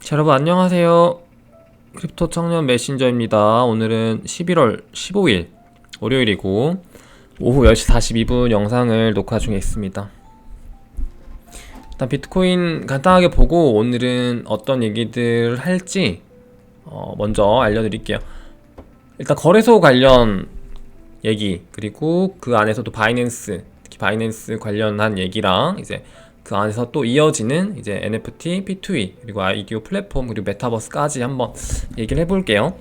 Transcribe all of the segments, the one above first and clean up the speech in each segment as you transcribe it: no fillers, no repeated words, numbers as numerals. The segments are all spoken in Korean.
자, 여러분 안녕하세요. 크립토 청년 메신저입니다. 오늘은 11월 15일 월요일이고 오후 10시 42분 영상을 녹화 중에 있습니다. 일단 비트코인 간단하게 보고 오늘은 어떤 얘기들 할지 먼저 알려드릴게요. 일단 거래소 관련 얘기, 그리고 그 안에서도 바이낸스, 특히 바이낸스 관련한 얘기랑 이제 그 안에서 또 이어지는 이제 NFT, P2E, 그리고 아이디오 플랫폼, 그리고 메타버스까지 한번 얘기를 해볼게요.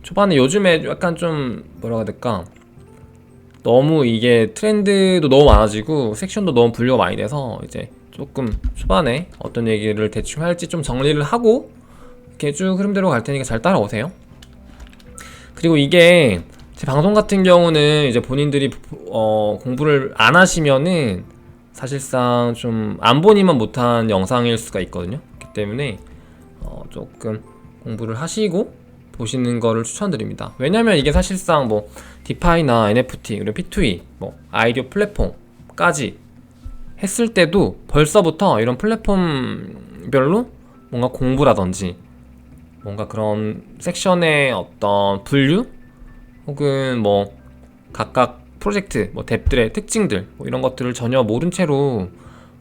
초반에 요즘에 약간 좀 뭐라고 해야 될까, 너무 이게 트렌드도 너무 많아지고 섹션도 너무 분류가 많이 돼서 이제 조금 초반에 어떤 얘기를 대충 할지 좀 정리를 하고 이렇게 쭉 흐름대로 갈 테니까 잘 따라오세요. 그리고 이게 제 방송 같은 경우는 이제 본인들이 공부를 안 하시면은 사실상 좀 안 보니만 못한 영상일 수가 있거든요. 그렇기 때문에 조금 공부를 하시고 보시는 거를 추천드립니다. 왜냐면 이게 사실상 뭐 디파이나 NFT, 그리고 P2E, 뭐 아이디어 플랫폼까지 했을 때도 벌써부터 이런 플랫폼별로 뭔가 공부라든지 뭔가 그런 섹션의 어떤 분류, 혹은 뭐 각각 프로젝트, 뭐 뎁들의 특징들, 뭐 이런 것들을 전혀 모른 채로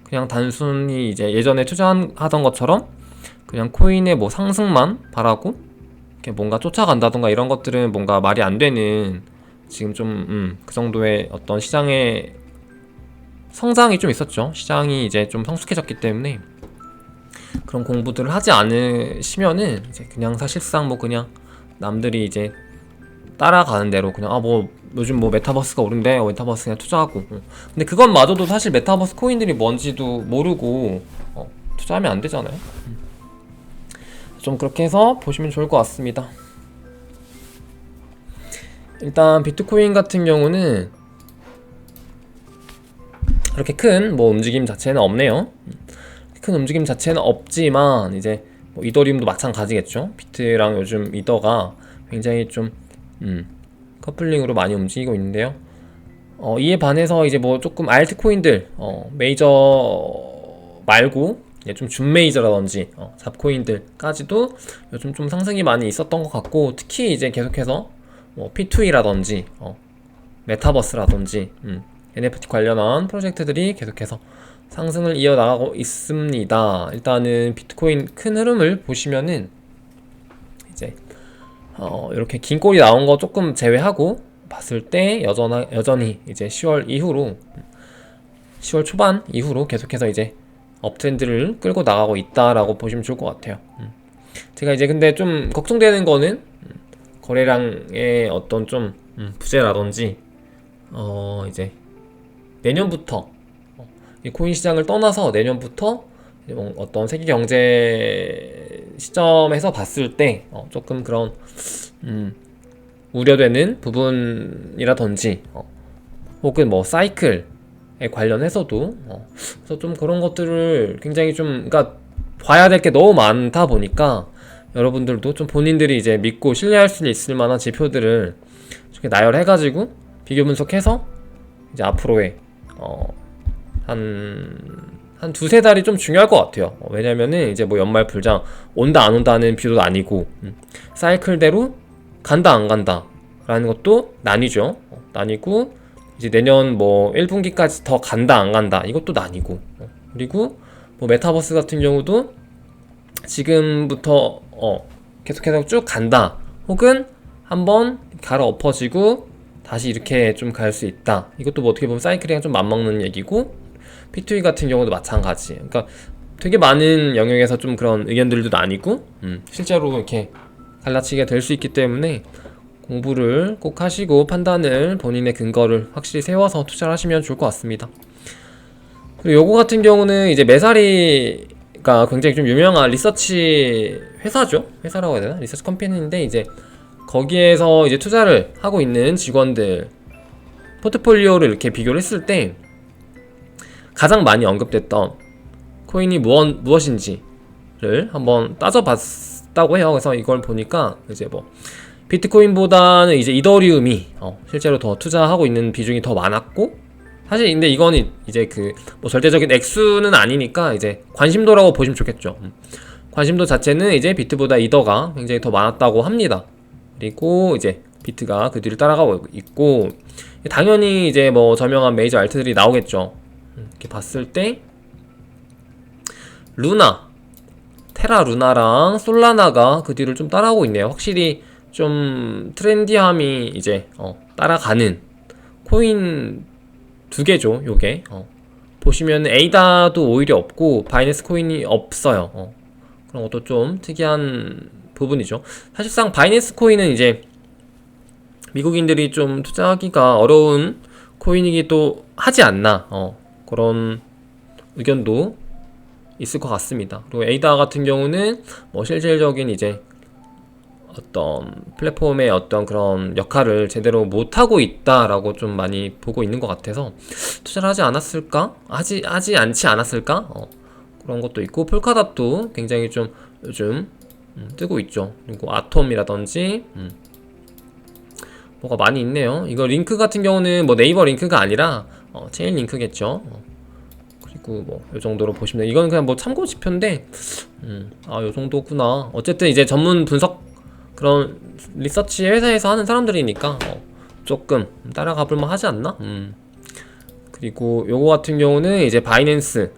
그냥 단순히 이제 예전에 투자하던 것처럼 그냥 코인의 뭐 상승만 바라고 이렇게 뭔가 쫓아간다던가 이런 것들은 뭔가 말이 안 되는, 지금 좀 그 정도의 어떤 시장의 성장이 좀 있었죠. 시장이 이제 좀 성숙해졌기 때문에 그런 공부들을 하지 않으시면은 이제 그냥 사실상 뭐 그냥 남들이 이제 따라가는 대로 그냥 뭐 요즘 뭐 메타버스가 오른데 메타버스 그냥 투자하고, 근데 그것마저도 사실 메타버스 코인들이 뭔지도 모르고 투자하면 안 되잖아요. 좀 그렇게 해서 보시면 좋을 것 같습니다. 일단 비트코인 같은 경우는 그렇게 큰 뭐 움직임 자체는 없네요. 큰 움직임 자체는 없지만 이제 뭐 이더리움도 마찬가지겠죠. 비트랑 요즘 이더가 굉장히 좀 커플링으로 많이 움직이고 있는데요. 이에 반해서 이제 뭐 조금 알트코인들, 메이저 말고 좀 준메이저라든지 잡코인들까지도 요즘 좀 상승이 많이 있었던 것 같고, 특히 이제 계속해서 뭐 P2E라든지 메타버스라든지 NFT 관련한 프로젝트들이 계속해서 상승을 이어나가고 있습니다. 일단은 비트코인 큰 흐름을 보시면은 이제 이렇게 긴 꼬리 나온 거 조금 제외하고 봤을 때 여전히 이제 10월 이후로 10월 초반 이후로 계속해서 이제 업트렌드를 끌고 나가고 있다라고 보시면 좋을 것 같아요. 제가 이제 근데 좀 걱정되는 거는 거래량의 어떤 좀 부재라든지 이제 내년부터 이 코인 시장을 떠나서 내년부터 어떤 세계 경제 시점에서 봤을 때 조금 그런 우려되는 부분이라든지 혹은 뭐 사이클에 관련해서도 그래서 좀 그런 것들을 굉장히 좀 그러니까 봐야 될 게 너무 많다 보니까 여러분들도 좀 본인들이 이제 믿고 신뢰할 수 있을 만한 지표들을 이렇게 나열해가지고 비교 분석해서 이제 앞으로의 한 두세 달이 좀 중요할 것 같아요. 왜냐면은 이제 뭐 연말 불장 온다 안 온다는 비교도 아니고 사이클대로 간다 안 간다 라는 것도 나뉘죠. 나뉘고 이제 내년 뭐 1분기까지 더 간다 안 간다 이것도 나뉘고, 그리고 뭐 메타버스 같은 경우도 지금부터 계속해서 쭉 간다, 혹은 한번 갈아 엎어지고 다시 이렇게 좀 갈 수 있다, 이것도 뭐 어떻게 보면 사이클이랑 좀 맞먹는 얘기고, P2E 같은 경우도 마찬가지. 그러니까 되게 많은 영역에서 좀 그런 의견들도 나뉘고 실제로 이렇게 갈라치기가 될 수 있기 때문에 공부를 꼭 하시고 판단을, 본인의 근거를 확실히 세워서 투자를 하시면 좋을 것 같습니다. 그리고 요거 같은 경우는 이제 메사리가 굉장히 좀 유명한 리서치 회사죠. 회사라고 해야 되나? 리서치 컴퍼니인데 이제 거기에서 이제 투자를 하고 있는 직원들 포트폴리오를 이렇게 비교를 했을 때 가장 많이 언급됐던 코인이 무엇인지를 한번 따져봤다고 해요. 그래서 이걸 보니까 이제 뭐 비트코인보다는 이제 이더리움이 실제로 더 투자하고 있는 비중이 더 많았고, 사실 근데 이거는 이제 그 뭐 절대적인 액수는 아니니까 이제 관심도라고 보시면 좋겠죠. 관심도 자체는 이제 비트보다 이더가 굉장히 더 많았다고 합니다. 그리고 이제 비트가 그 뒤를 따라가고 있고, 당연히 이제 뭐 저명한 메이저 알트들이 나오겠죠. 이렇게 봤을 때 루나, 테라 루나랑 솔라나가 그 뒤를 좀 따라오고 있네요. 확실히 좀 트렌디함이 이제 따라가는 코인 두 개죠. 요게 보시면 에이다도 오히려 없고 바이낸스 코인이 없어요. 그런 것도 좀 특이한 부분이죠. 사실상 바이낸스 코인은 이제 미국인들이 좀 투자하기가 어려운 코인이기도 하지 않나, 그런 의견도 있을 것 같습니다. 그리고 에이다 같은 경우는 뭐 실질적인 이제 어떤 플랫폼의 어떤 그런 역할을 제대로 못하고 있다라고 좀 많이 보고 있는 것 같아서 투자를 하지 않았을까? 하지 않지 않았을까? 그런 것도 있고, 폴카닷도 굉장히 좀 요즘 뜨고 있죠. 그리고 아톰이라든지 뭐가 많이 있네요. 이거 링크 같은 경우는 뭐 네이버 링크가 아니라 체인 링크겠죠. 그리고 뭐 요 정도로 보시면, 이건 그냥 뭐 참고 지표인데 요 정도구나. 어쨌든 이제 전문 분석 그런 리서치 회사에서 하는 사람들이니까 조금 따라가 볼만 하지 않나? 그리고 요거 같은 경우는 이제 바이낸스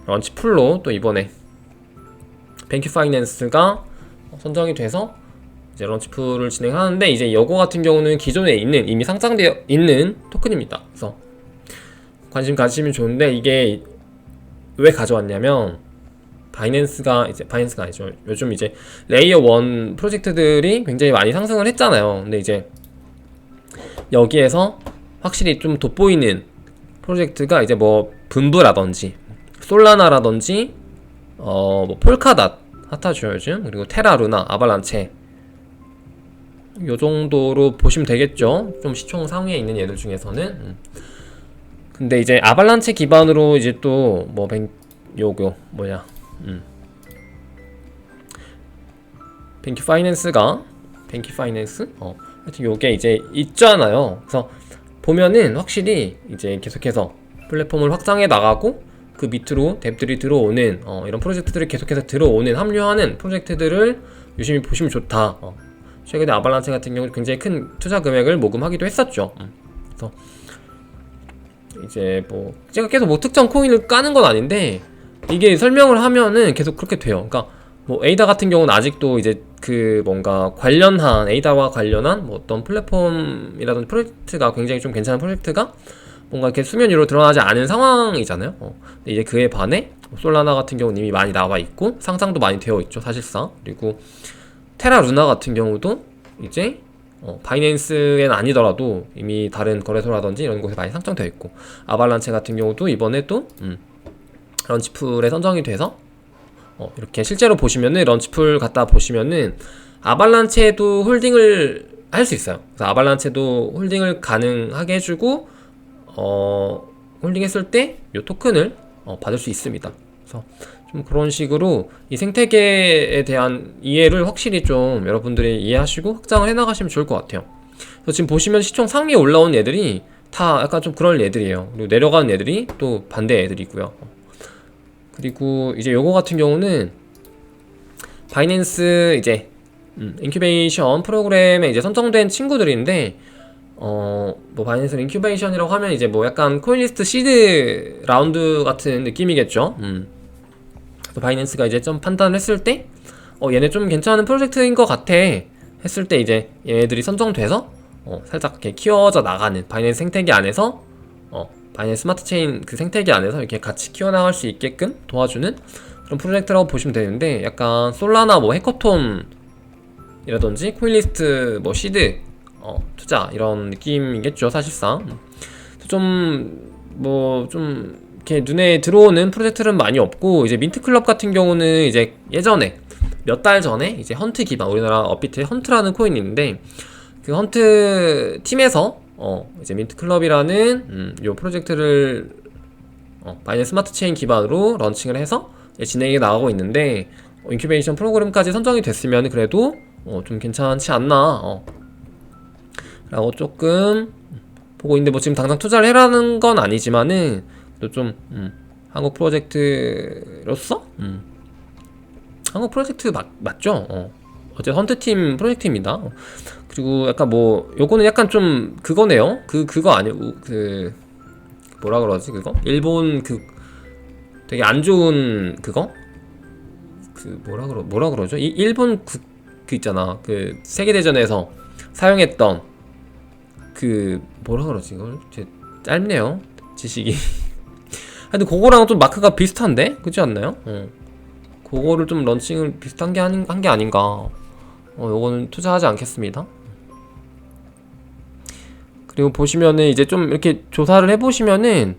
런치 풀로 또 이번에 뱅큐 파이낸스가 선정이 돼서 이제 런치풀을 진행하는데, 이제 요거 같은 경우는 기존에 있는 이미 상장되어 있는 토큰입니다. 그래서 관심 가지시면 좋은데, 이게 왜 가져왔냐면 바이낸스가 아니죠. 요즘 이제 레이어 1 프로젝트들이 굉장히 많이 상승을 했잖아요. 근데 이제 여기에서 확실히 좀 돋보이는 프로젝트가 이제 뭐 분부라든지 솔라나라든지 뭐 폴카닷 핫하죠 요즘. 그리고 테라 루나, 아발란체, 요 정도로 보시면 되겠죠. 좀 시총 상위에 있는 얘들 중에서는. 근데 이제 아발란체 기반으로 이제 또 뭐 요거 뭐냐 뱅큐 파이낸스 하여튼 요게 이제 있잖아요. 그래서 보면은 확실히 이제 계속해서 플랫폼을 확장해 나가고, 그 밑으로 뎁들이 들어오는 이런 프로젝트들이 계속해서 들어오는, 합류하는 프로젝트들을 유심히 보시면 좋다. 최근에 아발란체 같은 경우 굉장히 큰 투자 금액을 모금하기도 했었죠. 그래서 이제 뭐 제가 계속 뭐 특정 코인을 까는 건 아닌데, 이게 설명을 하면은 계속 그렇게 돼요. 그러니까 뭐 에이다 같은 경우는 아직도 이제 그 뭔가 관련한, 에이다와 관련한 뭐 어떤 플랫폼이라든지 프로젝트가 굉장히 좀 괜찮은 프로젝트가 뭔가 이렇게 수면 위로 드러나지 않은 상황이잖아요. 근데 이제 그에 반해 솔라나 같은 경우는 이미 많이 나와 있고 상장도 많이 되어 있죠, 사실상. 그리고 테라 루나 같은 경우도 이제 바이낸스에는 아니더라도 이미 다른 거래소라든지 이런 곳에 많이 상장되어 있고, 아발란체 같은 경우도 이번에 또 런치풀에 선정이 돼서 이렇게 실제로 보시면은 런치풀 갖다 보시면은 아발란체도 홀딩을 할 수 있어요. 그래서 아발란체도 홀딩을 가능하게 해주고 홀딩했을 때 이 토큰을 받을 수 있습니다. 그래서 좀 그런 식으로 이 생태계에 대한 이해를 확실히 좀 여러분들이 이해하시고 확장을 해나가시면 좋을 것 같아요. 그래서 지금 보시면 시총 상위에 올라온 애들이 다 약간 좀 그런 애들이에요. 그리고 내려가는 애들이 또 반대 애들이고요. 그리고 이제 요거 같은 경우는 바이낸스 이제 인큐베이션 프로그램에 이제 선정된 친구들인데, 뭐 바이낸스 인큐베이션이라고 하면 이제 뭐 약간 코인리스트 시드 라운드 같은 느낌이겠죠. 그래서 바이낸스가 이제 좀 판단을 했을 때 얘네 좀 괜찮은 프로젝트인 것 같아 했을 때, 이제 얘네들이 선정돼서 살짝 이렇게 키워져 나가는, 바이낸스 생태계 안에서 바이낸스 스마트 체인 그 생태계 안에서 이렇게 같이 키워나갈 수 있게끔 도와주는 그런 프로젝트라고 보시면 되는데, 약간 솔라나 뭐 해커톤이라든지 코인리스트 뭐 시드 투자 이런 느낌이겠죠, 사실상. 좀 이렇게 눈에 들어오는 프로젝트는 많이 없고, 이제 민트클럽 같은 경우는 이제 예전에 몇 달 전에 이제 헌트 기반, 우리나라 업비트의 헌트라는 코인이 있는데, 그 헌트 팀에서 이제 민트클럽이라는 요 프로젝트를 바이낸스 스마트 체인 기반으로 런칭을 해서 진행이 나가고 있는데, 인큐베이션 프로그램까지 선정이 됐으면 그래도 좀 괜찮지 않나 라고 조금 보고 있는데, 뭐 지금 당장 투자를 해라는 건 아니지만은 또 좀 한국 프로젝트로서 한국 프로젝트 맞죠? 어제 헌트팀 프로젝트입니다. 그리고 약간 뭐 요거는 약간 좀 그거네요. 그거 아니고 그 뭐라 그러지 그거? 일본 그 되게 안 좋은 그거? 그 뭐라 그러죠? 이 일본 그 있잖아. 그 세계대전에서 사용했던 그 뭐라 그러지 이걸? 짧네요. 지식이. 하여튼 그거랑 좀 마크가 비슷한데? 그렇지 않나요? 그거를 좀 런칭을 비슷한 게 한 게 아닌가. 요거는 투자하지 않겠습니다. 그리고 보시면은 이제 좀 이렇게 조사를 해보시면은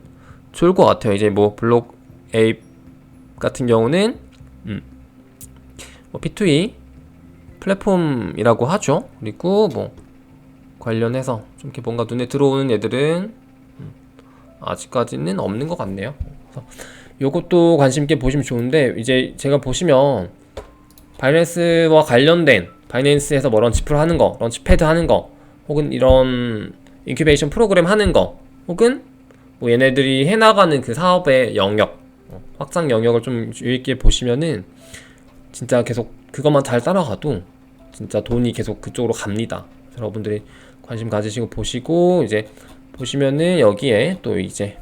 좋을 것 같아요. 이제 뭐 블록 에이프 같은 경우는 뭐 P2E 플랫폼이라고 하죠. 그리고 뭐 관련해서 좀 이렇게 뭔가 눈에 들어오는 애들은 아직까지는 없는 것 같네요. 그래서 요것도 관심 있게 보시면 좋은데, 이제 제가 보시면 바이낸스와 관련된 바이낸스에서 뭐 런치풀 하는 거, 런치패드 하는 거, 혹은 이런 인큐베이션 프로그램 하는 거, 혹은 뭐 얘네들이 해나가는 그 사업의 영역, 확장 영역을 좀 유의있게 보시면은 진짜 계속 그것만 잘 따라가도 진짜 돈이 계속 그쪽으로 갑니다. 여러분들이 관심 가지시고 보시고, 이제 보시면은 여기에 또 이제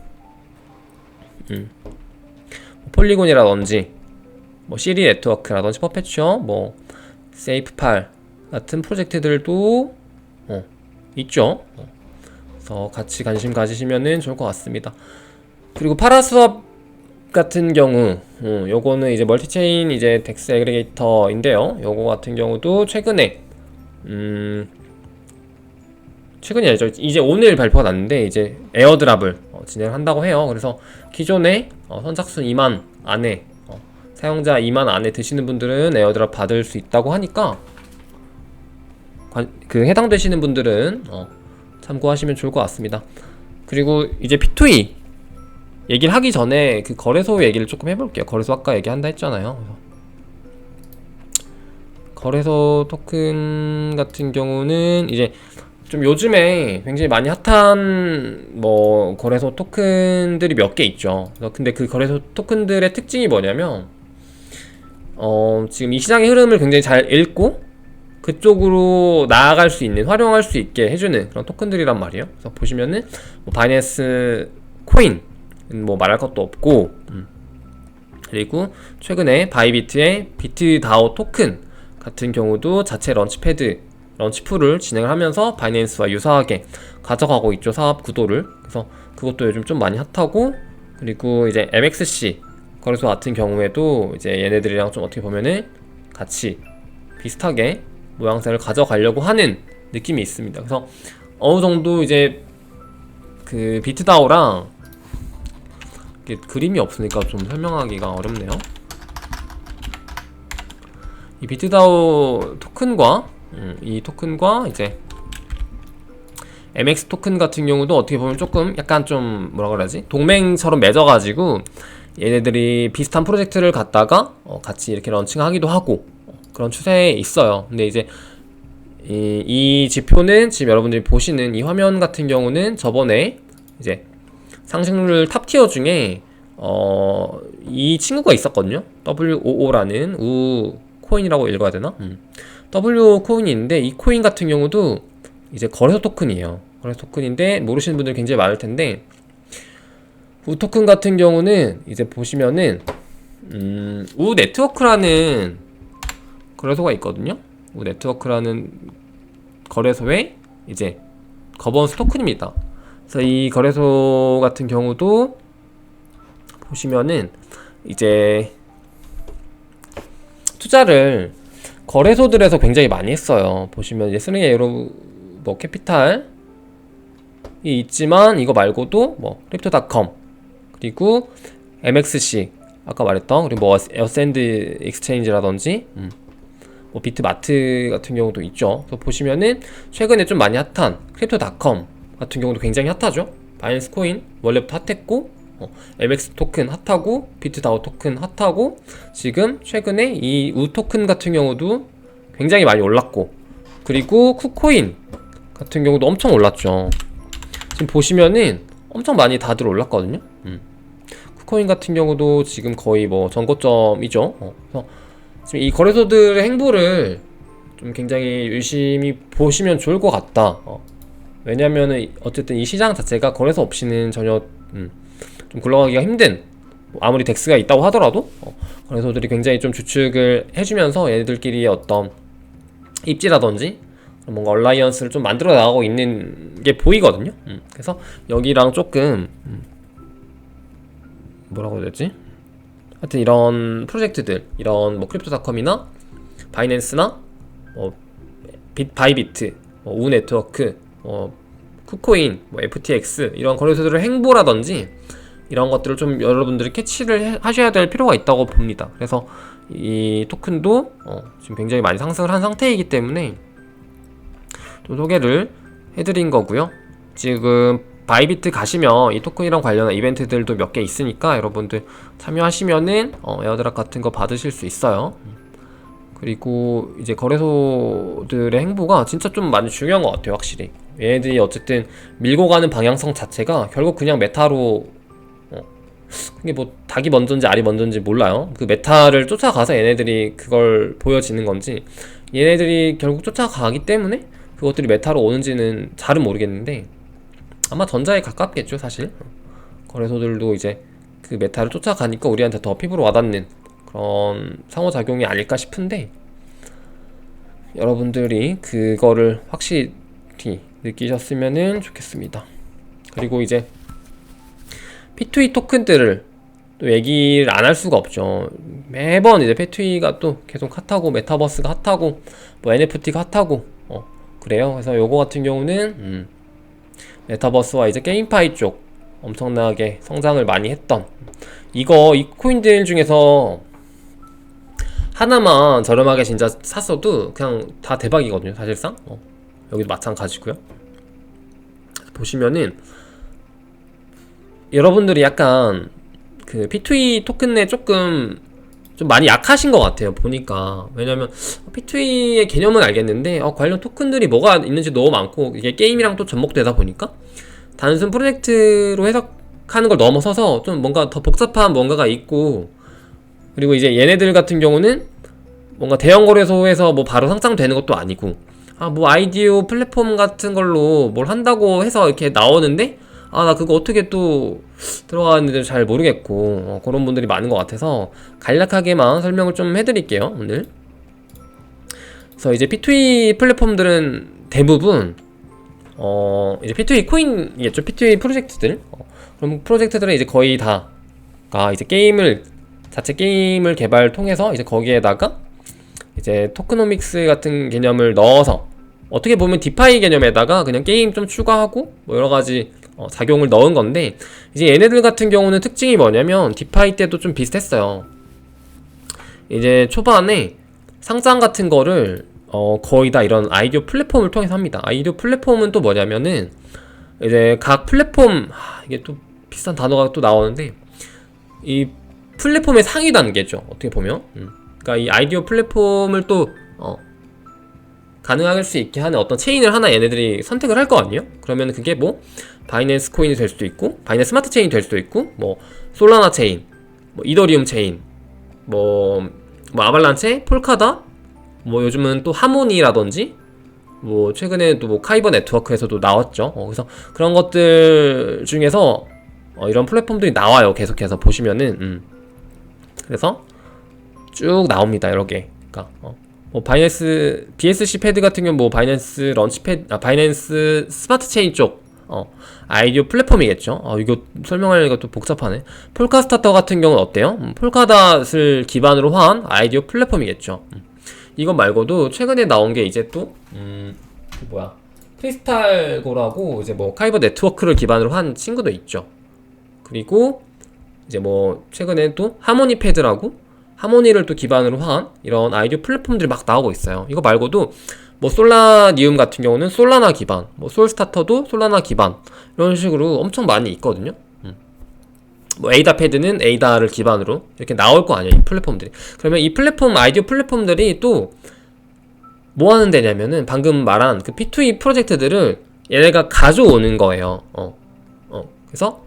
폴리곤이라든지 뭐 시리 네트워크라든지 퍼페추어, 뭐 세이프팔 같은 프로젝트들도 있죠. 그래서 같이 관심 가지시면은 좋을 것 같습니다. 그리고 파라수업 같은 경우, 요거는 이제 멀티체인 이제 덱스 애그리게이터인데요. 요거 같은 경우도 최근에 최근이 아니죠. 이제 오늘 발표가 났는데 이제 에어드랍을 진행한다고 해요. 그래서 기존에 선착순 2만 안에 사용자 2만 안에 드시는 분들은 에어드랍 받을 수 있다고 하니까 그 해당되시는 분들은 참고하시면 좋을 것 같습니다. 그리고 이제 P2E 얘기를 하기 전에 그 거래소 얘기를 조금 해볼게요. 거래소 아까 얘기한다 했잖아요. 거래소 토큰 같은 경우는 이제 좀 요즘에 굉장히 많이 핫한 뭐 거래소 토큰들이 몇 개 있죠. 근데 그 거래소 토큰들의 특징이 뭐냐면 지금 이 시장의 흐름을 굉장히 잘 읽고 그쪽으로 나아갈 수 있는, 활용할 수 있게 해주는 그런 토큰들이란 말이에요. 그래서 보시면은 뭐 바이낸스 코인 뭐 말할 것도 없고, 그리고 최근에 바이비트의 비트다오 토큰 같은 경우도 자체 런치패드, 런치풀을 진행을 하면서 바이낸스와 유사하게 가져가고 있죠, 사업 구도를. 그래서 그것도 요즘 좀 많이 핫하고, 그리고 이제 MXC 거래소 같은 경우에도 이제 얘네들이랑 좀 어떻게 보면은 같이 비슷하게 모양새를 가져가려고 하는 느낌이 있습니다. 그래서 어느 정도 이제 그 비트다오랑 이게 그림이 없으니까 좀 설명하기가 어렵네요. 이 비트다오 토큰과 이 토큰과 이제 MX 토큰 같은 경우도 어떻게 보면 조금 약간 좀 뭐라 그러지? 동맹처럼 맺어가지고 얘네들이 비슷한 프로젝트를 갖다가 같이 이렇게 런칭하기도 하고 그런 추세에 있어요. 근데 이제 이 지표는 지금 여러분들이 보시는 이 화면 같은 경우는 저번에 이제 상승률 탑티어 중에 이 친구가 있었거든요. WOO라는 우 코인이라고 읽어야 되나? W 코인이 있는데 이 코인 같은 경우도 이제 거래소 토큰이에요. 거래소 토큰인데 모르시는 분들 굉장히 많을 텐데, 우 토큰 같은 경우는 이제 보시면은 우 네트워크라는 거래소가 있거든요. 우 네트워크라는 거래소에 이제 거버넌스 토큰입니다. 그래서 이 거래소 같은 경우도 보시면은 이제 투자를 거래소들에서 굉장히 많이 했어요. 보시면 이제 스링 에이로 뭐 캐피탈이 있지만 이거 말고도 뭐 크립토닷컴, 그리고 MXC 아까 말했던, 그리고 뭐 어센드 익스체인지라든지 뭐 비트마트 같은 경우도 있죠. 그래서 보시면은 최근에 좀 많이 핫한 크립토닷컴 같은 경우도 굉장히 핫하죠. 바이낸스 코인 원래부터 핫했고, MX 토큰 핫하고, 비트다오 토큰 핫하고, 지금 최근에 이 우 토큰 같은 경우도 굉장히 많이 올랐고, 그리고 쿠코인 같은 경우도 엄청 올랐죠. 지금 보시면은 엄청 많이 다들 쿠코인 같은 경우도 지금 거의 뭐 전고점이죠. 그래서 지금 이 거래소들의 행보를 좀 굉장히 유심히 보시면 좋을 것 같다. 왜냐면은 어쨌든 이 시장 자체가 거래소 없이는 전혀 좀 굴러가기가 힘든, 아무리 덱스가 있다고 하더라도 거래소들이 굉장히 좀 주축을 해주면서 얘네들끼리의 어떤 입지라든지 뭔가 얼라이언스를 좀 만들어 나가고 있는 게 보이거든요. 그래서 여기랑 조금 뭐라고 해야 되지? 하여튼 이런 프로젝트들, 이런 뭐 크립토닷컴이나 바이낸스나 바이비트, 우 네트워크, 쿠코인, FTX 이런 거래소들의 행보라든지 이런 것들을 좀 여러분들이 캐치를 하셔야 될 필요가 있다고 봅니다. 그래서 이 토큰도 지금 굉장히 많이 상승을 한 상태이기 때문에 좀 소개를 해드린 거고요. 지금 바이비트 가시면 이 토큰이랑 관련한 이벤트들도 몇 개 있으니까 여러분들 참여하시면은 에어드랍 같은 거 받으실 수 있어요. 그리고 이제 거래소들의 행보가 진짜 좀 많이 중요한 것 같아요. 확실히 얘네들이 어쨌든 밀고 가는 방향성 자체가 결국 그냥 메타로, 그게 뭐 닭이 먼저인지 알이 먼저인지 몰라요. 그 메타를 쫓아가서 얘네들이 그걸 보여지는 건지, 얘네들이 결국 쫓아가기 때문에 그것들이 메타로 오는지는 잘은 모르겠는데 아마 전자에 가깝겠죠. 사실 거래소들도 이제 그 메타를 쫓아가니까 우리한테 더 피부로 와닿는 그런 상호작용이 아닐까 싶은데, 여러분들이 그거를 확실히 느끼셨으면 좋겠습니다. 그리고 이제 P2E 토큰들을 또 얘기를 안 할 수가 없죠. 매번 이제 P2E가 또 계속 핫하고, 메타버스가 핫하고, 뭐 NFT가 핫하고, 그래요. 그래서 요거 같은 경우는 메타버스와 이제 게임파이 쪽 엄청나게 성장을 많이 했던 이 코인들 중에서 하나만 저렴하게 진짜 샀어도 그냥 다 대박이거든요. 사실상 여기도 마찬가지고요. 보시면은 여러분들이 약간 그 P2E 토큰에 조금 좀 많이 약하신 것 같아요. 보니까. 왜냐면 P2E의 개념은 알겠는데 관련 토큰들이 뭐가 있는지 너무 많고, 이게 게임이랑 또 접목되다 보니까 단순 프로젝트로 해석하는 걸 넘어서서 좀 뭔가 더 복잡한 뭔가가 있고, 그리고 이제 얘네들 같은 경우는 뭔가 대형 거래소에서 뭐 바로 상장되는 것도 아니고, 뭐 아이디어 플랫폼 같은 걸로 뭘 한다고 해서 이렇게 나오는데 나 그거 어떻게 또 들어가는지도 잘 모르겠고, 그런 분들이 많은 것 같아서 간략하게만 설명을 좀 해드릴게요, 오늘. 그래서 이제 P2E 플랫폼들은 대부분 이제 P2E 코인이겠죠. P2E 프로젝트들. 그럼 프로젝트들은 이제 거의 다가 이제 자체 게임을 개발 통해서 이제 거기에다가 이제 토크노믹스 같은 개념을 넣어서, 어떻게 보면 디파이 개념에다가 그냥 게임 좀 추가하고 뭐 여러 가지 작용을 넣은 건데, 이제 얘네들 같은 경우는 특징이 뭐냐면 디파이 때도 좀 비슷했어요. 이제 초반에 상장 같은 거를 거의 다 이런 아이디어 플랫폼을 통해서 합니다. 아이디어 플랫폼은 또 뭐냐면은 이제 각 플랫폼, 이게 또 비싼 단어가 또 나오는데, 이 플랫폼의 상위 단계죠. 어떻게 보면 그러니까 이 아이디어 플랫폼을 또 가능할 수 있게 하는 어떤 체인을 하나 얘네들이 선택을 할 거 아니에요? 그러면 그게 뭐 바이낸스 코인이 될 수도 있고, 바이낸스 스마트 체인이 될 수도 있고, 뭐 솔라나 체인, 뭐 이더리움 체인, 뭐 아발란체, 폴카다, 뭐 요즘은 또 하모니라든지, 뭐 최근에 또 뭐 카이버 네트워크에서도 나왔죠. 그래서 그런 것들 중에서 이런 플랫폼들이 나와요. 계속해서 보시면은 그래서 쭉 나옵니다. 여러 개. 그러니까 뭐 바이낸스 BSC 패드 같은 경우 뭐 바이낸스 런치패드, 바이낸스 스마트 체인 쪽 아이디어 플랫폼이겠죠. 이거 설명하려니까 또 복잡하네. 폴카 스타터 같은 경우는 어때요? 폴카닷을 기반으로 한 아이디어 플랫폼이겠죠. 이거 말고도 최근에 나온 게 이제 또 크리스탈고라고 이제 뭐 카이버 네트워크를 기반으로 한 친구도 있죠. 그리고 이제 뭐 최근에 또 하모니 패드라고 하모니를 또 기반으로 한 이런 아이디어 플랫폼들이 막 나오고 있어요. 이거 말고도 뭐 솔라니움 같은 경우는 솔라나 기반, 뭐 솔스타터도 솔라나 기반, 이런 식으로 엄청 많이 있거든요. 뭐 에이다 패드는 에이다를 기반으로 이렇게 나올 거 아니에요, 이 플랫폼들이. 그러면 이 플랫폼, 아이디어 플랫폼들이 또 뭐 하는 데냐면은 방금 말한 그 P2E 프로젝트들을 얘네가 가져오는 거예요. 그래서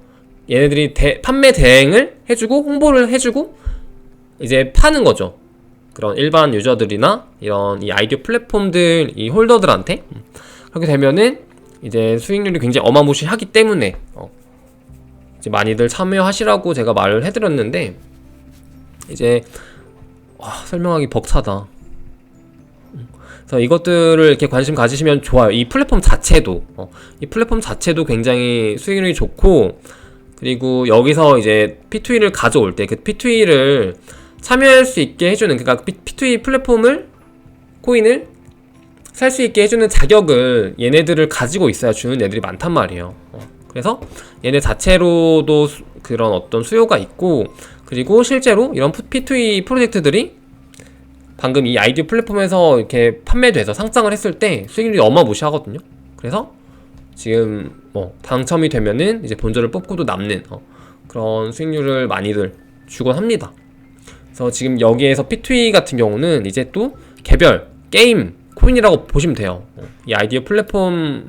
얘네들이 판매 대행을 해주고 홍보를 해주고 이제 파는 거죠. 그런 일반 유저들이나 이런 이 아이디어 플랫폼들 이 홀더들한테 그렇게 되면은 이제 수익률이 굉장히 어마무시하기 때문에 이제 많이들 참여하시라고 제가 말을 해드렸는데 이제 설명하기 벅차다. 그래서 이것들을 이렇게 관심 가지시면 좋아요. 이 플랫폼 자체도 굉장히 수익률이 좋고, 그리고 여기서 이제 P2E를 가져올 때 그 P2E를 참여할 수 있게 해주는, 그러니까 P2E 플랫폼을 코인을 살 수 있게 해주는 자격을 얘네들을 가지고 있어야 주는 애들이 많단 말이에요. 그래서 얘네 자체로도 그런 어떤 수요가 있고, 그리고 실제로 이런 P2E 프로젝트들이 방금 이 아이디어 플랫폼에서 이렇게 판매돼서 상장을 했을 때 수익률이 어마무시하거든요. 그래서 지금 당첨이 되면은 이제 본전을 뽑고도 남는 그런 수익률을 많이들 주곤 합니다. 그래서 지금 여기에서 P2E 같은 경우는 이제 또 개별 게임 코인이라고 보시면 돼요. 이 아이디어 플랫폼에서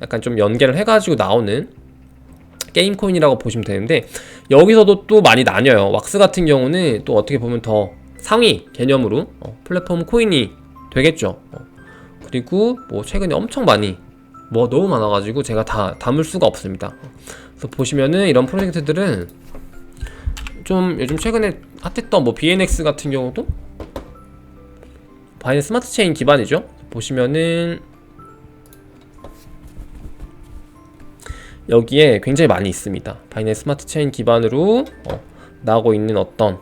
약간 좀 연계를 해가지고 나오는 게임 코인이라고 보시면 되는데, 여기서도 또 많이 나뉘어요. 왁스 같은 경우는 또 어떻게 보면 더 상위 개념으로 플랫폼 코인이 되겠죠. 그리고 뭐 최근에 엄청 많이 너무 많아가지고 제가 다 담을 수가 없습니다. 그래서 보시면은 이런 프로젝트들은 좀 요즘 최근에 핫했던 BNX 같은 경우도 바이낸스 스마트 체인 기반이죠. 보시면은 여기에 굉장히 많이 있습니다. 바이낸스 스마트 체인 기반으로 나오고 있는 어떤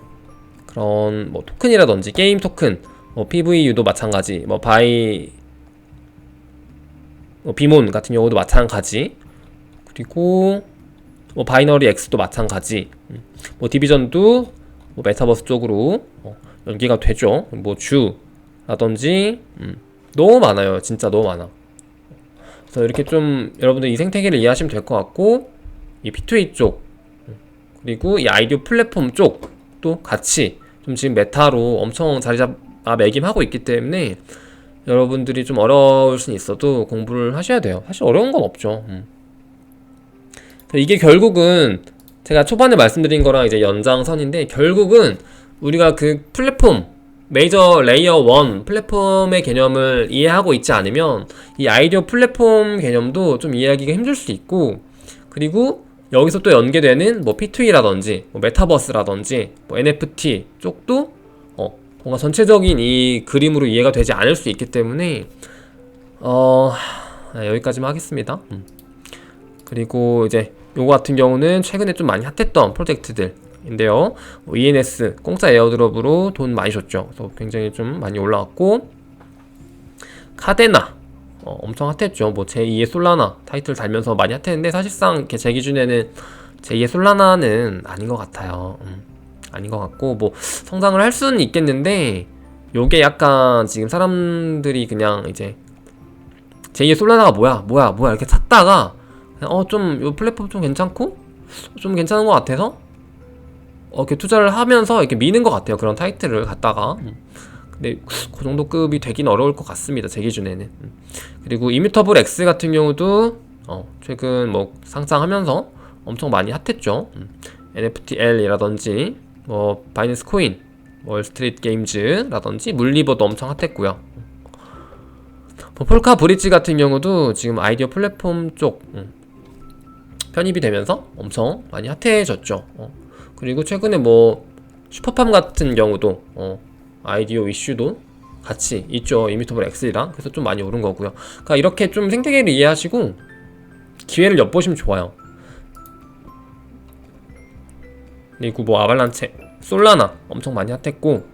그런 토큰이라든지 게임 토큰, PVU도 마찬가지, 비몬 같은 경우도 마찬가지, 그리고 바이너리 X도 마찬가지, 디비전도 메타버스 쪽으로 연계가 되죠. 주라든지 너무 많아요. 진짜 너무 많아. 그래서 이렇게 좀 여러분들 이 생태계를 이해하시면 될 것 같고, 이 P2E 쪽 그리고 이 아이디어 플랫폼 쪽도 같이 좀 지금 메타로 엄청 자리매김하고 있기 때문에 여러분들이 좀 어려울 수는 있어도 공부를 하셔야 돼요. 사실 어려운 건 없죠. 이게 결국은 제가 초반에 말씀드린 거랑 이제 연장선인데, 결국은 우리가 그 플랫폼 메이저 레이어 1 플랫폼의 개념을 이해하고 있지 않으면 이 아이디어 플랫폼 개념도 좀 이해하기가 힘들 수 있고, 그리고 여기서 또 연계되는 P2E라든지 메타버스라든지 NFT 쪽도 뭔가 전체적인 이 그림으로 이해가 되지 않을 수 있기 때문에 여기까지만 하겠습니다. 그리고 이제 요거 같은 경우는 최근에 좀 많이 핫했던 프로젝트들인데요. ENS 공짜 에어드롭으로 돈 많이 줬죠. 그래서 굉장히 좀 많이 올라왔고, 카데나 엄청 핫했죠. 제2의 솔라나 타이틀 달면서 많이 핫했는데, 사실상 제 기준에는 제2의 솔라나는 아닌 것 같아요. 아닌 것 같고, 성장을 할 수는 있겠는데, 요게 약간 지금 사람들이 그냥 이제 제2의 솔라나가 뭐야 이렇게 찾다가 좀 요 플랫폼 좀 괜찮고 좀 괜찮은 것 같아서 이렇게 투자를 하면서 이렇게 미는 것 같아요. 그런 타이틀을 갖다가. 근데 그 정도 급이 되긴 어려울 것 같습니다. 제 기준에는. 그리고 이뮤터블 X 같은 경우도 최근 상장하면서 엄청 많이 핫했죠. NFTL이라든지 바이낸스 코인, 월스트리트 게임즈라든지 물리버도 엄청 핫했고요. 폴카 브릿지 같은 경우도 지금 아이디어 플랫폼 쪽 편입이 되면서 엄청 많이 핫해졌죠. 그리고 최근에 슈퍼팜 같은 경우도 아이디어 이슈도 같이 있죠. 이뮤터블 X랑. 그래서 좀 많이 오른 거고요. 그러니까 이렇게 좀 생태계를 이해하시고 기회를 엿보시면 좋아요. 그리고 아발란체, 솔라나 엄청 많이 핫했고,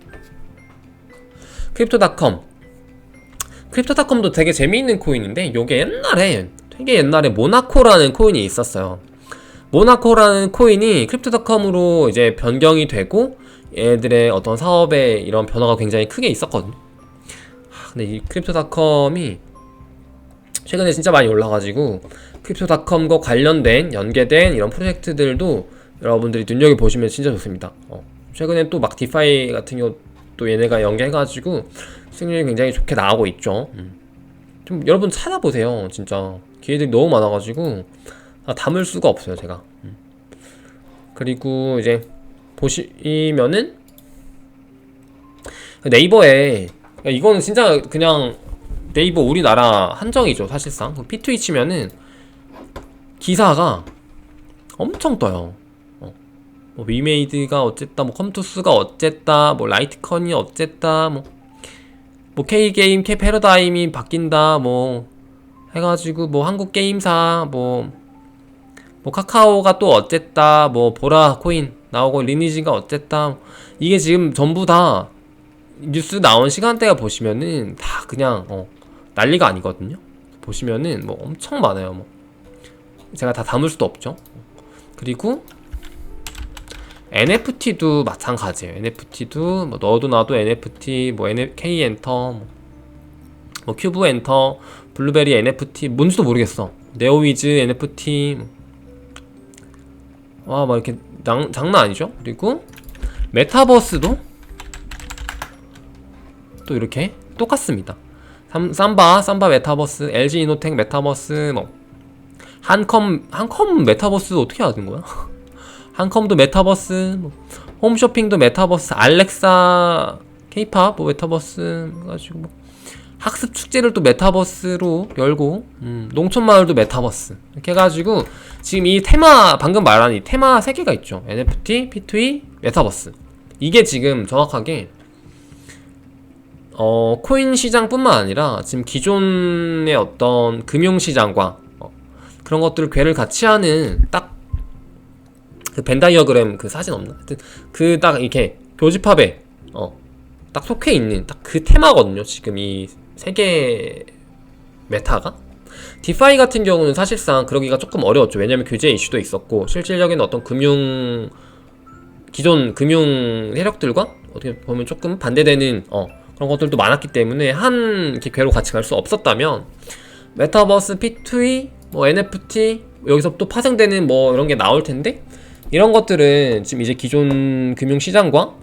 크립토닷컴도 되게 재미있는 코인인데, 요게 되게 옛날에 모나코라는 코인이 있었어요. 모나코라는 코인이 크립토닷컴으로 이제 변경이 되고 얘들의 어떤 사업에 이런 변화가 굉장히 크게 있었거든요. 근데 이 크립토닷컴이 최근에 진짜 많이 올라가지고 크립토닷컴과 관련된 연계된 이런 프로젝트들도 여러분들이 눈여겨보시면 진짜 좋습니다. 최근에 또 디파이 같은 경우도 얘네가 연계해가지고 수익률이 굉장히 좋게 나오고 있죠. 좀 여러분 찾아보세요. 진짜 기회들이 너무 많아가지고 담을 수가 없어요, 제가. 그리고 이제 보시면은 네이버에 이거는 진짜 그냥 네이버 우리나라 한정이죠 사실상. P2E 치면은 기사가 엄청 떠요. 뭐 위메이드가 어쨌다, 뭐 컴투스가 어쨌다, 뭐 라이트컨이 어쨌다, 뭐 K게임, K패러다임이 바뀐다, 뭐 해가지고 뭐 한국게임사, 뭐 카카오가 또 어쨌다, 뭐 보라 코인 나오고 리니지가 어쨌다. 이게 지금 전부 다 뉴스 나온 시간대가 보시면은 다 그냥 난리가 아니거든요. 보시면은 뭐 엄청 많아요. 뭐 제가 다 담을 수도 없죠. 그리고 NFT도 마찬가지예요. NFT도 뭐 너도 나도 NFT, 뭐 K 엔터, 뭐 큐브 엔터, 블루베리 NFT 뭔지도 모르겠어. 네오위즈 NFT, 와 막 이렇게 장난 아니죠? 그리고 메타버스도 또 이렇게 똑같습니다. 삼바 메타버스, LG 이노텍 메타버스, 뭐 한컴 메타버스 어떻게 하는 거야? 한컴도 메타버스, 뭐 홈쇼핑도 메타버스, 알렉사 케이팝 뭐 메타버스 해가지고 뭐 학습 축제를 또 메타버스로 열고, 농촌마을도 메타버스 이렇게 해가지고 지금 이 테마, 방금 말한 이 테마 3개가 있죠. NFT, P2E, 메타버스. 이게 지금 정확하게 코인 시장뿐만 아니라 지금 기존의 어떤 금융시장과 그런 것들을 궤를 같이 하는 딱 그 벤다이어그램 그 사진 없나? 하여튼 그 딱 이렇게 교집합에 딱 속해 있는 딱 그 테마거든요. 지금 이 세계 메타가. 디파이 같은 경우는 사실상 그러기가 조금 어려웠죠. 왜냐면 규제 이슈도 있었고 실질적인 어떤 기존 금융 세력들과 어떻게 보면 조금 반대되는 그런 것들도 많았기 때문에 한 이렇게 궤로 같이 갈 수 없었다면, 메타버스, P2E, 뭐 NFT 여기서 또 파생되는 뭐 이런 게 나올 텐데, 이런 것들은 지금 이제 기존 금융 시장과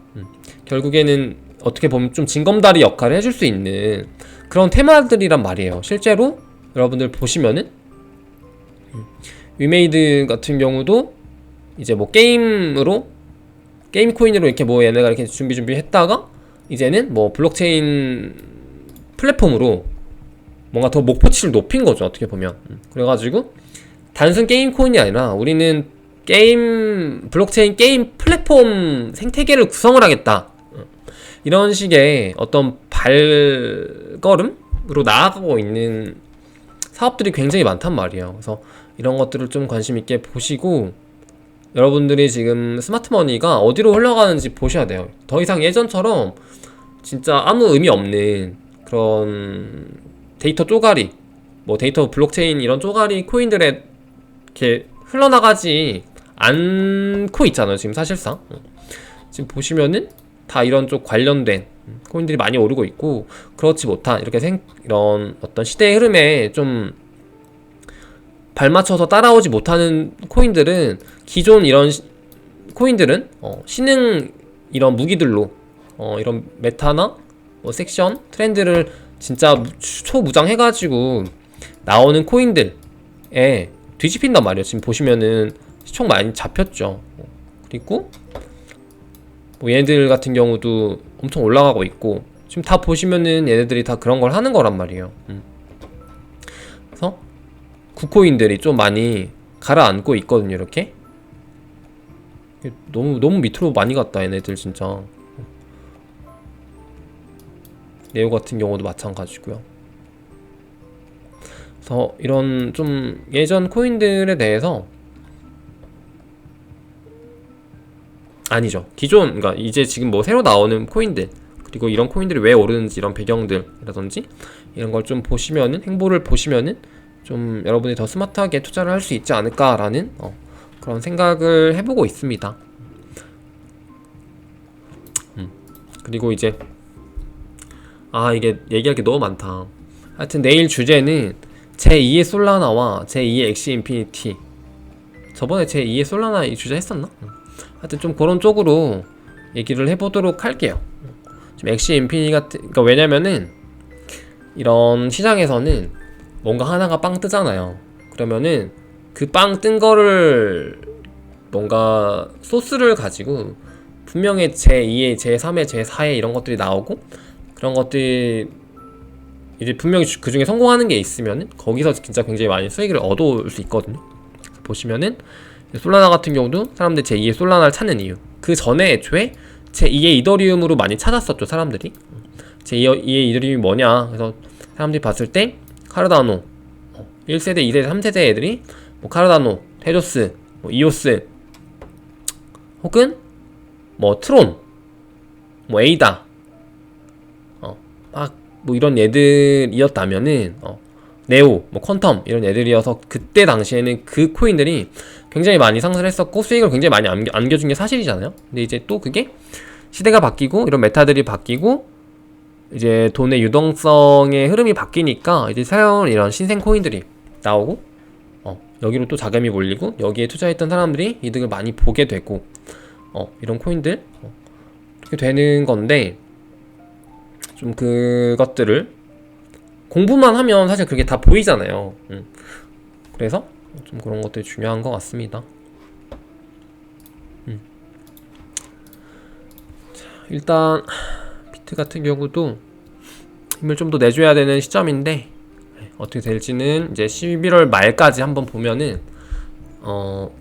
결국에는 어떻게 보면 좀 징검다리 역할을 해줄 수 있는 그런 테마들이란 말이에요. 실제로 여러분들 보시면은 위메이드 같은 경우도 이제 뭐 게임 코인으로 이렇게 뭐 얘네가 이렇게 준비했다가 이제는 뭐 블록체인 플랫폼으로 뭔가 더 목표치를 높인 거죠, 어떻게 보면. 그래가지고 단순 게임 코인이 아니라 우리는 블록체인 게임 플랫폼 생태계를 구성을 하겠다, 이런 식의 어떤 발걸음으로 나아가고 있는 사업들이 굉장히 많단 말이에요. 그래서 이런 것들을 좀 관심 있게 보시고, 여러분들이 지금 스마트머니가 어디로 흘러가는지 보셔야 돼요. 더 이상 예전처럼 진짜 아무 의미 없는 그런 데이터 쪼가리, 뭐 데이터 블록체인 이런 쪼가리 코인들에 이렇게 흘러나가지 않고 있잖아요, 지금 사실상. 지금 보시면은 다 이런 쪽 관련된 코인들이 많이 오르고 있고, 그렇지 못한 이런 어떤 시대의 흐름에 좀 발맞춰서 따라오지 못하는 코인들은, 기존 이런 코인들은 신흥 이런 무기들로 이런 메타나 뭐 섹션 트렌드를 진짜 초무장해가지고 나오는 코인들에 뒤집힌단 말이에요. 지금 보시면은 시총 많이 잡혔죠. 그리고 뭐 얘네들 같은 경우도 엄청 올라가고 있고, 지금 다 보시면은 얘네들이 다 그런 걸 하는 거란 말이에요. 그래서 구코인들이 좀 많이 가라앉고 있거든요. 이렇게 너무 밑으로 많이 갔다, 얘네들 진짜. 네오 같은 경우도 마찬가지고요. 그래서 이런 좀 예전 코인들에 대해서, 아니죠, 기존, 그러니까 이제 지금 뭐 새로 나오는 코인들, 그리고 이런 코인들이 왜 오르는지 이런 배경들이라든지 이런 걸 좀 보시면은, 행보를 보시면은 좀 여러분이 더 스마트하게 투자를 할 수 있지 않을까라는 그런 생각을 해보고 있습니다. 그리고 이제 이게 얘기할 게 너무 많다. 하여튼 내일 주제는 제2의 솔라나와 제2의 엑시 인피니티. 저번에 제2의 솔라나 이 주제 했었나? 하여튼 좀 그런 쪽으로 얘기를 해보도록 할게요. 지금 엑시 인피니티 같은, 그러니까 왜냐면은 이런 시장에서는 뭔가 하나가 빵 뜨잖아요. 그러면은 그 빵 뜬 거를 뭔가 소스를 가지고 분명히 제2의, 제3의, 제4의 이런 것들이 나오고 그런 것들이 이제 분명히 그 중에 성공하는 게 있으면은 거기서 진짜 굉장히 많이 수익을 얻어올 수 있거든요. 보시면은 솔라나 같은 경우도 사람들이 제2의 솔라나를 찾는 이유, 그 전에 애초에 제2의 이더리움으로 많이 찾았었죠. 사람들이 제2의 이더리움이 뭐냐, 그래서 사람들이 봤을 때 카르다노 1세대, 2세대, 3세대 애들이 뭐 카르다노, 테조스, 뭐 이오스, 혹은 뭐 트론, 뭐 에이다, 막 뭐 이런 애들이었다면은 네오, 뭐 퀀텀 이런 애들이어서 그때 당시에는 그 코인들이 굉장히 많이 상승을 했었고 수익을 굉장히 많이 안겨준 게 사실이잖아요. 근데 이제 또 그게 시대가 바뀌고 이런 메타들이 바뀌고 이제 돈의 유동성의 흐름이 바뀌니까 이제 새로운 이런 신생 코인들이 나오고 여기로 또 자금이 몰리고 여기에 투자했던 사람들이 이득을 많이 보게 되고 이런 코인들 이렇게 되는 건데, 좀 그것들을 공부만 하면 사실 그게 다 보이잖아요. 그래서 좀 그런 것들이 중요한 것 같습니다. 자, 일단 비트 같은 경우도 힘을 좀 더 내줘야 되는 시점인데 어떻게 될지는 이제 11월 말까지 한번 보면은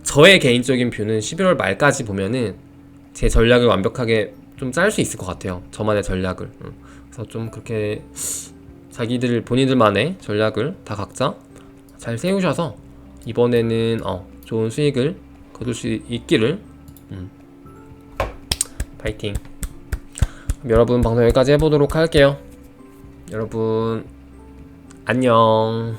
저의 개인적인 뷰는 11월 말까지 보면은 제 전략을 완벽하게 좀 짤 수 있을 것 같아요. 저만의 전략을. 그래서 좀 그렇게 본인들만의 전략을 다 각자 잘 세우셔서 이번에는 좋은 수익을 거둘 수 있기를 파이팅. 여러분, 방송 여기까지 해보도록 할게요. 여러분 안녕.